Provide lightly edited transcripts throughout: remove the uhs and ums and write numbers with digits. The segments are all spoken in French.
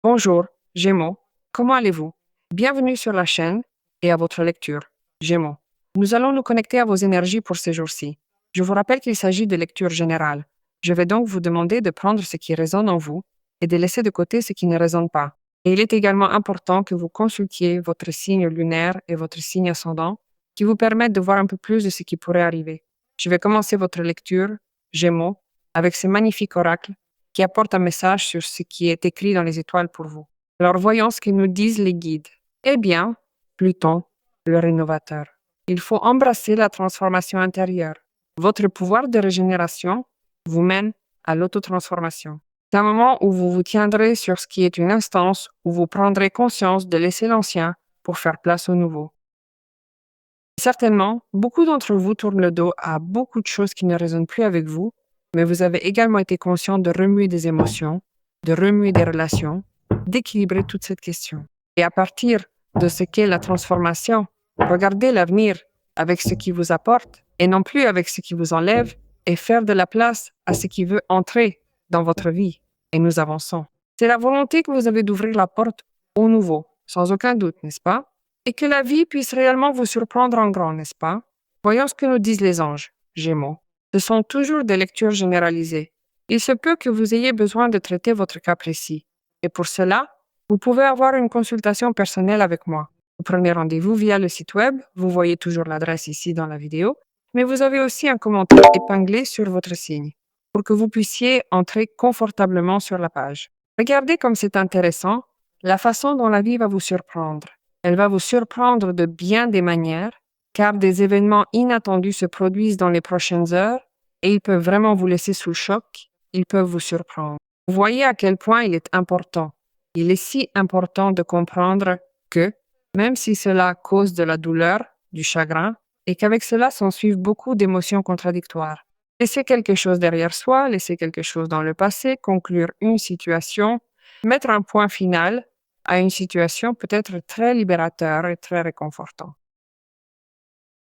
Bonjour, Gémeaux. Comment allez-vous? Bienvenue sur la chaîne et à votre lecture, Gémeaux. Nous allons nous connecter à vos énergies pour ces jours-ci. Je vous rappelle qu'il s'agit de lecture générale. Je vais donc vous demander de prendre ce qui résonne en vous et de laisser de côté ce qui ne résonne pas. Et il est également important que vous consultiez votre signe lunaire et votre signe ascendant qui vous permettent de voir un peu plus de ce qui pourrait arriver. Je vais commencer votre lecture, Gémeaux, avec ce magnifique oracle qui apporte un message sur ce qui est écrit dans les étoiles pour vous. Alors voyons ce que nous disent les guides. Eh bien, Pluton, le rénovateur, il faut embrasser la transformation intérieure. Votre pouvoir de régénération vous mène à l'autotransformation. C'est un moment où vous vous tiendrez sur ce qui est une instance où vous prendrez conscience de laisser l'ancien pour faire place au nouveau. Certainement, beaucoup d'entre vous tournent le dos à beaucoup de choses qui ne résonnent plus avec vous, mais vous avez également été conscient de remuer des émotions, de remuer des relations, d'équilibrer toute cette question. Et à partir de ce qu'est la transformation, regardez l'avenir avec ce qui vous apporte et non plus avec ce qui vous enlève et faire de la place à ce qui veut entrer dans votre vie. Et nous avançons. C'est la volonté que vous avez d'ouvrir la porte au nouveau, sans aucun doute, n'est-ce pas? Et que la vie puisse réellement vous surprendre en grand, n'est-ce pas? Voyons ce que nous disent les anges, Gémeaux. Ce sont toujours des lectures généralisées. Il se peut que vous ayez besoin de traiter votre cas précis. Et pour cela, vous pouvez avoir une consultation personnelle avec moi. Vous prenez rendez-vous via le site web, vous voyez toujours l'adresse ici dans la vidéo, mais vous avez aussi un commentaire épinglé sur votre signe pour que vous puissiez entrer confortablement sur la page. Regardez comme c'est intéressant la façon dont la vie va vous surprendre. Elle va vous surprendre de bien des manières, car des événements inattendus se produisent dans les prochaines heures et ils peuvent vraiment vous laisser sous le choc, ils peuvent vous surprendre. Vous voyez à quel point il est important. Il est si important de comprendre que, même si cela cause de la douleur, du chagrin, et qu'avec cela s'ensuivent beaucoup d'émotions contradictoires. Laisser quelque chose derrière soi, laisser quelque chose dans le passé, conclure une situation, mettre un point final à une situation peut être très libérateur et très réconfortant.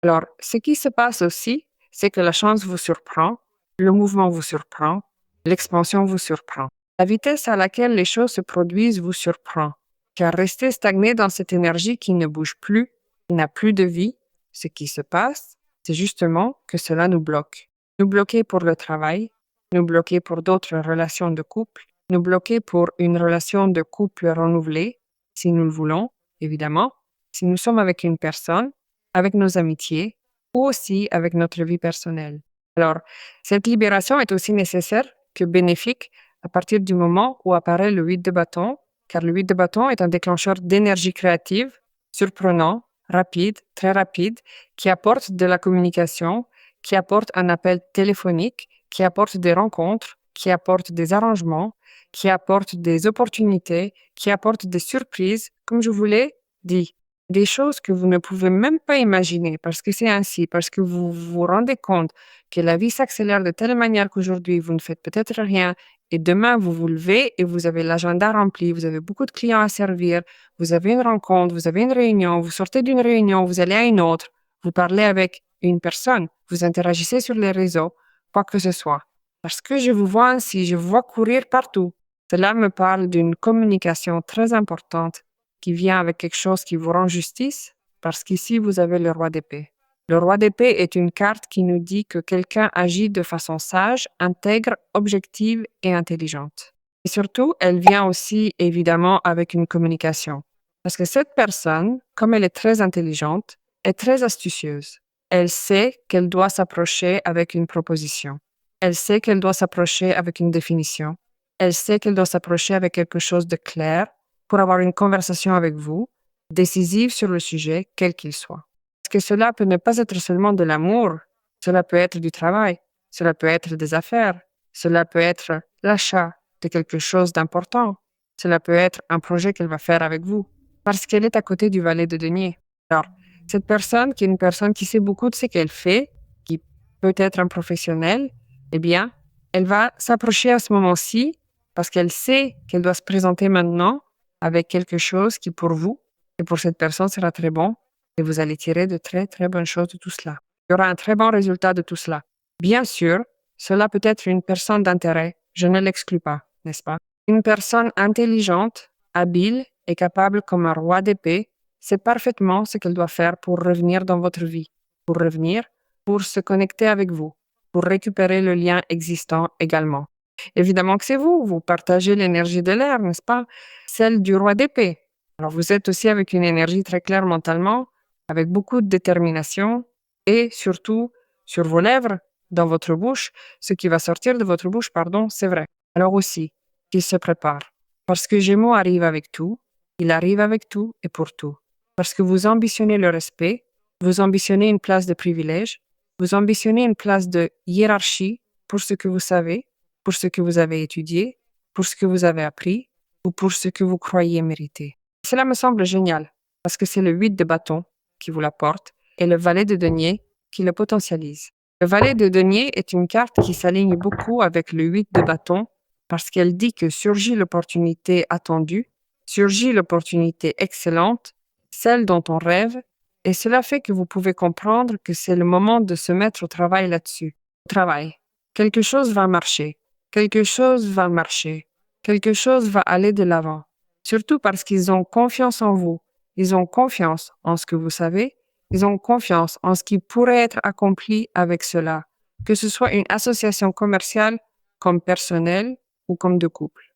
Alors, ce qui se passe aussi, c'est que la chance vous surprend, le mouvement vous surprend, l'expansion vous surprend. La vitesse à laquelle les choses se produisent vous surprend, car rester stagné dans cette énergie qui ne bouge plus, qui n'a plus de vie, ce qui se passe, c'est justement que cela nous bloque. Nous bloquer pour le travail, nous bloquer pour d'autres relations de couple, nous bloquer pour une relation de couple renouvelée, si nous le voulons, évidemment, si nous sommes avec une personne, avec nos amitiés ou aussi avec notre vie personnelle. Alors, cette libération est aussi nécessaire que bénéfique à partir du moment où apparaît le 8 de bâton, car le 8 de bâton est un déclencheur d'énergie créative, surprenant, rapide, très rapide, qui apporte de la communication, qui apporte un appel téléphonique, qui apporte des rencontres, qui apporte des arrangements, qui apporte des opportunités, qui apporte des surprises, comme je vous l'ai dit. Des choses que vous ne pouvez même pas imaginer parce que c'est ainsi, parce que vous vous rendez compte que la vie s'accélère de telle manière qu'aujourd'hui, vous ne faites peut-être rien et demain, vous vous levez et vous avez l'agenda rempli, vous avez beaucoup de clients à servir, vous avez une rencontre, vous avez une réunion, vous sortez d'une réunion, vous allez à une autre, vous parlez avec une personne, vous interagissez sur les réseaux, quoi que ce soit. Parce que je vous vois ainsi, je vous vois courir partout. Cela me parle d'une communication très importante qui vient avec quelque chose qui vous rend justice, parce qu'ici, vous avez le roi d'épée. Le roi d'épée est une carte qui nous dit que quelqu'un agit de façon sage, intègre, objective et intelligente. Et surtout, elle vient aussi, évidemment, avec une communication. Parce que cette personne, comme elle est très intelligente, est très astucieuse. Elle sait qu'elle doit s'approcher avec une proposition. Elle sait qu'elle doit s'approcher avec une définition. Elle sait qu'elle doit s'approcher avec quelque chose de clair pour avoir une conversation avec vous, décisive sur le sujet, quel qu'il soit. Parce que cela peut ne pas être seulement de l'amour, cela peut être du travail, cela peut être des affaires, cela peut être l'achat de quelque chose d'important, cela peut être un projet qu'elle va faire avec vous, parce qu'elle est à côté du valet de denier. Alors, cette personne qui est une personne qui sait beaucoup de ce qu'elle fait, qui peut être un professionnel, eh bien, elle va s'approcher à ce moment-ci parce qu'elle sait qu'elle doit se présenter maintenant avec quelque chose qui pour vous et pour cette personne sera très bon et vous allez tirer de très très bonnes choses de tout cela. Il y aura un très bon résultat de tout cela. Bien sûr, cela peut être une personne d'intérêt, je ne l'exclus pas, n'est-ce pas? Une personne intelligente, habile et capable comme un roi d'épée, sait parfaitement ce qu'elle doit faire pour revenir dans votre vie, pour revenir, pour se connecter avec vous, pour récupérer le lien existant également. Évidemment que c'est vous, vous partagez l'énergie de l'air, n'est-ce pas? Celle du roi d'épée. Alors vous êtes aussi avec une énergie très claire mentalement, avec beaucoup de détermination et surtout sur vos lèvres, dans votre bouche, ce qui va sortir de votre bouche, pardon, c'est vrai. Alors aussi, qu'il se prépare. Parce que Gémeaux arrive avec tout, il arrive avec tout et pour tout. Parce que vous ambitionnez le respect, vous ambitionnez une place de privilège, vous ambitionnez une place de hiérarchie pour ce que vous savez, pour ce que vous avez étudié, pour ce que vous avez appris ou pour ce que vous croyez mériter. Cela me semble génial parce que c'est le 8 de bâton qui vous l'apporte et le valet de denier qui le potentialise. Le valet de denier est une carte qui s'aligne beaucoup avec le 8 de bâton parce qu'elle dit que surgit l'opportunité attendue, surgit l'opportunité excellente, celle dont on rêve, et cela fait que vous pouvez comprendre que c'est le moment de se mettre au travail là-dessus. Au travail. Quelque chose va marcher. Quelque chose va marcher. Quelque chose va aller de l'avant. Surtout parce qu'ils ont confiance en vous. Ils ont confiance en ce que vous savez. Ils ont confiance en ce qui pourrait être accompli avec cela, que ce soit une association commerciale, comme personnelle ou comme de couple.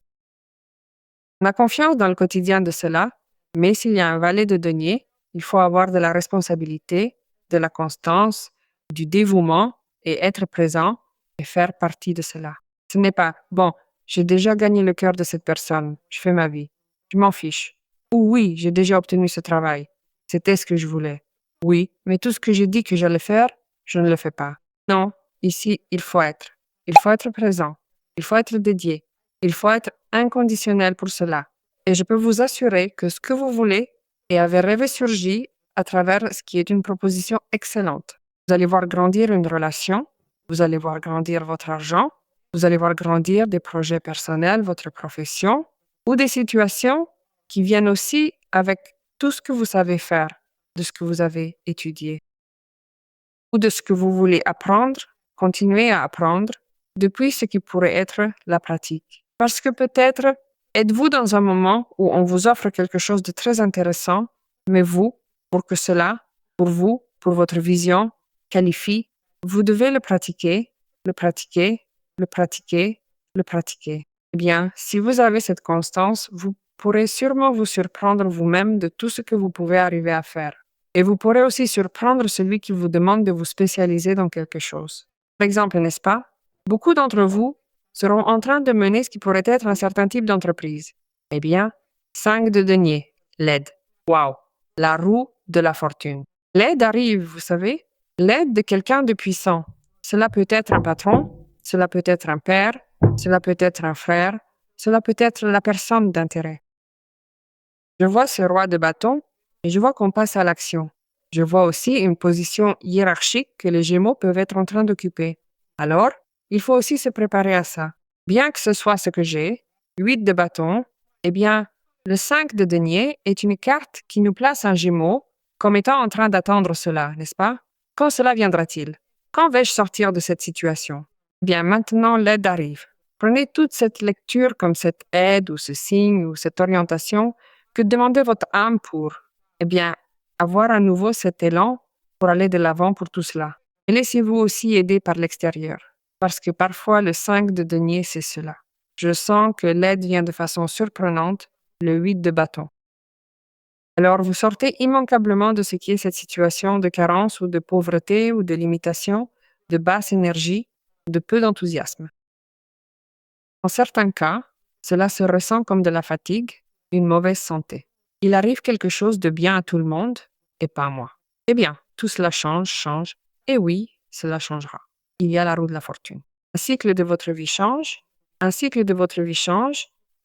On a confiance dans le quotidien de cela, mais s'il y a un valet de denier, il faut avoir de la responsabilité, de la constance, du dévouement et être présent et faire partie de cela. Ce n'est pas, bon, j'ai déjà gagné le cœur de cette personne, je fais ma vie, je m'en fiche. Ou oui, j'ai déjà obtenu ce travail, c'était ce que je voulais. Oui, mais tout ce que j'ai dit que j'allais faire, je ne le fais pas. Non, ici, il faut être. Il faut être présent. Il faut être dédié. Il faut être inconditionnel pour cela. Et je peux vous assurer que ce que vous voulez et avez rêvé surgit à travers ce qui est une proposition excellente. Vous allez voir grandir une relation, vous allez voir grandir votre argent, vous allez voir grandir des projets personnels, votre profession, ou des situations qui viennent aussi avec tout ce que vous savez faire, de ce que vous avez étudié, ou de ce que vous voulez apprendre, continuer à apprendre, depuis ce qui pourrait être la pratique. Parce que peut-être êtes-vous dans un moment où on vous offre quelque chose de très intéressant, mais vous, pour que cela, pour vous, pour votre vision, qualifie, vous devez le pratiquer, le pratiquer, le pratiquer, le pratiquer. Eh bien, si vous avez cette constance, vous pourrez sûrement vous surprendre vous-même de tout ce que vous pouvez arriver à faire. Et vous pourrez aussi surprendre celui qui vous demande de vous spécialiser dans quelque chose. Par exemple, n'est-ce pas? Beaucoup d'entre vous seront en train de mener ce qui pourrait être un certain type d'entreprise. Eh bien, 5 de denier, l'aide. Wow! La roue de la fortune. L'aide arrive, vous savez, l'aide de quelqu'un de puissant. Cela peut être un patron, cela peut être un père, cela peut être un frère, cela peut être la personne d'intérêt. Je vois ce roi de bâton et je vois qu'on passe à l'action. Je vois aussi une position hiérarchique que les Gémeaux peuvent être en train d'occuper. Alors, il faut aussi se préparer à ça. Bien que ce soit ce que j'ai, 8 de bâton, eh bien, le 5 de denier est une carte qui nous place un Gémeaux comme étant en train d'attendre cela, n'est-ce pas? Quand cela viendra-t-il? Quand vais-je sortir de cette situation? Bien, maintenant, l'aide arrive. Prenez toute cette lecture comme cette aide ou ce signe ou cette orientation que demandez votre âme pour, eh bien, avoir à nouveau cet élan pour aller de l'avant pour tout cela. Et laissez-vous aussi aider par l'extérieur, parce que parfois le 5 de denier, c'est cela. Je sens que l'aide vient de façon surprenante, le 8 de bâton. Alors vous sortez immanquablement de ce qui est cette situation de carence ou de pauvreté ou de limitation, de basse énergie, de peu d'enthousiasme. En certains cas, cela se ressent comme de la fatigue, une mauvaise santé. Il arrive quelque chose de bien à tout le monde et pas à moi. Eh bien, tout cela change, et oui, cela changera. Il y a la roue de la fortune. Un cycle de votre vie change,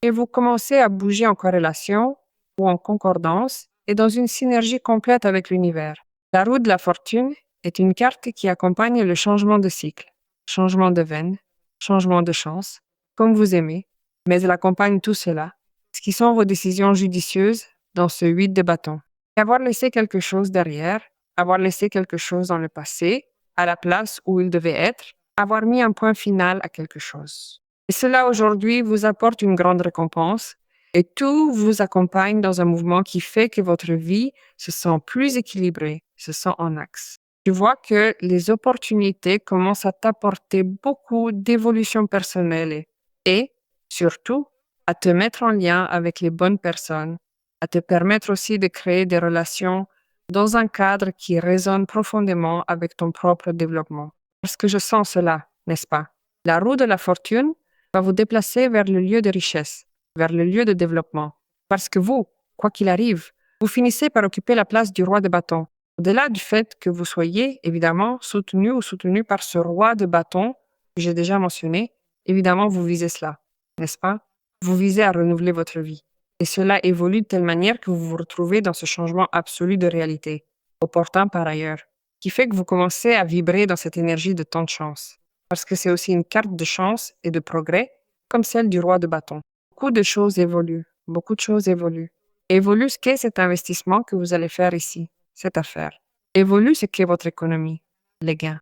et vous commencez à bouger en corrélation ou en concordance et dans une synergie complète avec l'univers. La roue de la fortune est une carte qui accompagne le changement de cycle, changement de veine, changement de chance, comme vous aimez, mais elle accompagne tout cela, ce qui sont vos décisions judicieuses dans ce 8 de bâton. Avoir laissé quelque chose derrière, avoir laissé quelque chose dans le passé, à la place où il devait être, avoir mis un point final à quelque chose. Et cela aujourd'hui vous apporte une grande récompense Et tout vous accompagne dans un mouvement qui fait que votre vie se sent plus équilibrée, se sent en axe. Tu vois que les opportunités commencent à t'apporter beaucoup d'évolution personnelle et, surtout, à te mettre en lien avec les bonnes personnes, à te permettre aussi de créer des relations dans un cadre qui résonne profondément avec ton propre développement. Parce que je sens cela, n'est-ce pas? La roue de la fortune va vous déplacer vers le lieu de richesse, vers le lieu de développement. Parce que vous, quoi qu'il arrive, vous finissez par occuper la place du roi de bâton. Au-delà du fait que vous soyez évidemment soutenu ou soutenu par ce roi de bâton que j'ai déjà mentionné, évidemment vous visez cela, n'est-ce pas? Vous visez à renouveler votre vie. Et cela évolue de telle manière que vous vous retrouvez dans ce changement absolu de réalité, opportun par ailleurs, qui fait que vous commencez à vibrer dans cette énergie de tant de chance. Parce que c'est aussi une carte de chance et de progrès, comme celle du roi de bâton. Beaucoup de choses évoluent, beaucoup de choses évoluent. Évolue ce qu'est cet investissement que vous allez faire ici, cette affaire. Évolue ce qu'est votre économie, les gains.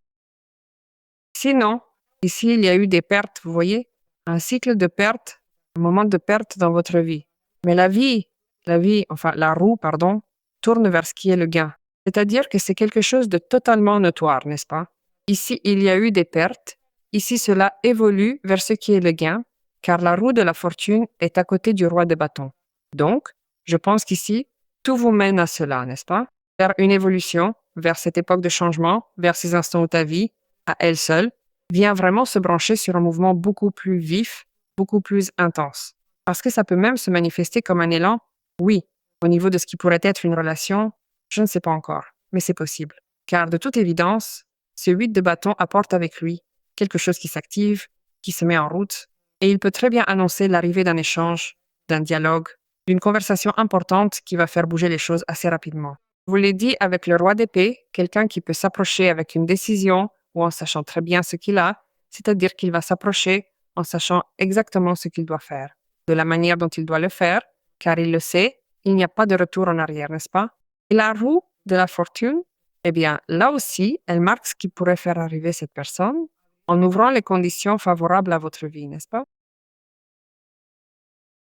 Sinon, ici, il y a eu des pertes, vous voyez, un cycle de pertes, un moment de perte dans votre vie. Mais la roue, pardon, tourne vers ce qui est le gain. C'est-à-dire que c'est quelque chose de totalement notoire, n'est-ce pas? Ici, il y a eu des pertes. Ici, cela évolue vers ce qui est le gain, car la roue de la fortune est à côté du roi de bâton. Donc, je pense qu'ici, tout vous mène à cela, n'est-ce pas? Vers une évolution, vers cette époque de changement, vers ces instants où ta vie, à elle seule, vient vraiment se brancher sur un mouvement beaucoup plus vif, beaucoup plus intense. Parce que ça peut même se manifester comme un élan, oui, au niveau de ce qui pourrait être une relation, je ne sais pas encore, mais c'est possible. Car de toute évidence, ce 8 de bâton apporte avec lui quelque chose qui s'active, qui se met en route, et il peut très bien annoncer l'arrivée d'un échange, d'un dialogue, d'une conversation importante qui va faire bouger les choses assez rapidement. Je vous l'ai dit avec le roi d'épée, quelqu'un qui peut s'approcher avec une décision ou en sachant très bien ce qu'il a, c'est-à-dire qu'il va s'approcher en sachant exactement ce qu'il doit faire, de la manière dont il doit le faire, car il le sait, il n'y a pas de retour en arrière, n'est-ce pas? Et la roue de la fortune, eh bien, là aussi, elle marque ce qui pourrait faire arriver cette personne en ouvrant les conditions favorables à votre vie, n'est-ce pas?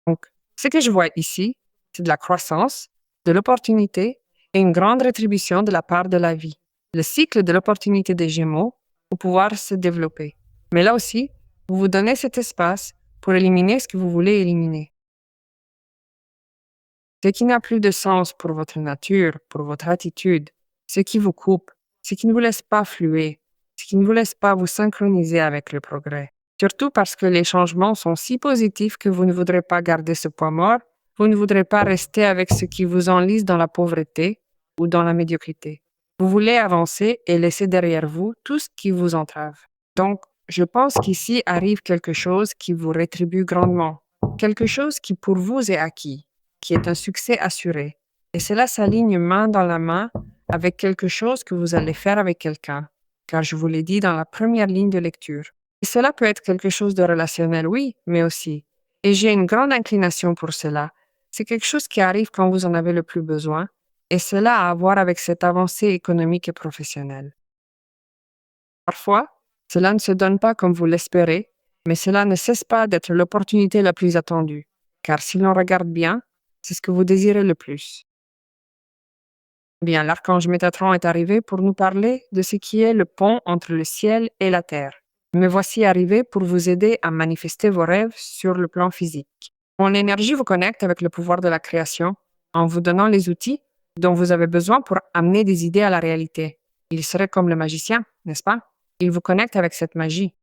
Donc, ce que je vois ici, c'est de la croissance, de l'opportunité et une grande rétribution de la part de la vie. Le cycle de l'opportunité des Gémeaux pour pouvoir se développer. Mais là aussi, vous vous donnez cet espace pour éliminer ce que vous voulez éliminer. Ce qui n'a plus de sens pour votre nature, pour votre attitude, ce qui vous coupe, ce qui ne vous laisse pas fluer, ce qui ne vous laisse pas vous synchroniser avec le progrès. Surtout parce que les changements sont si positifs que vous ne voudrez pas garder ce poids mort, vous ne voudrez pas rester avec ce qui vous enlise dans la pauvreté ou dans la médiocrité. Vous voulez avancer et laisser derrière vous tout ce qui vous entrave. Donc, je pense qu'ici arrive quelque chose qui vous rétribue grandement, quelque chose qui pour vous est acquis, qui est un succès assuré. Et cela s'aligne main dans la main avec quelque chose que vous allez faire avec quelqu'un, car je vous l'ai dit dans la première ligne de lecture. Et cela peut être quelque chose de relationnel, oui, mais aussi. Et j'ai une grande inclination pour cela. C'est quelque chose qui arrive quand vous en avez le plus besoin, et cela a à voir avec cette avancée économique et professionnelle. Parfois, cela ne se donne pas comme vous l'espérez, mais cela ne cesse pas d'être l'opportunité la plus attendue, car si l'on regarde bien, c'est ce que vous désirez le plus. Bien, l'archange Métatron est arrivé pour nous parler de ce qui est le pont entre le ciel et la terre. Me voici arrivé pour vous aider à manifester vos rêves sur le plan physique. Mon énergie vous connecte avec le pouvoir de la création en vous donnant les outils dont vous avez besoin pour amener des idées à la réalité. Il serait comme le magicien, n'est-ce pas? Il vous connecte avec cette magie.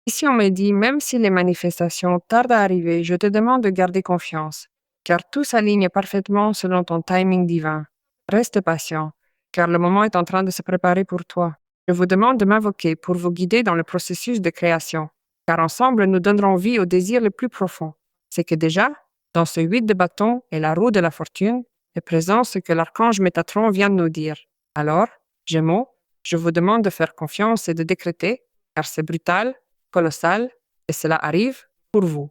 Ici, on me dit, même si les manifestations tardent à arriver, je te demande de garder confiance, car tout s'aligne parfaitement selon ton timing divin. Reste patient, car le moment est en train de se préparer pour toi. Je vous demande de m'invoquer pour vous guider dans le processus de création, car ensemble, nous donnerons vie au désir le plus profond. C'est que déjà, dans ce 8 de bâton et la roue de la fortune, est présent ce que l'archange Métatron vient de nous dire. Alors, Gémeaux, je vous demande de faire confiance et de décréter, car c'est brutal, colossal, et cela arrive pour vous.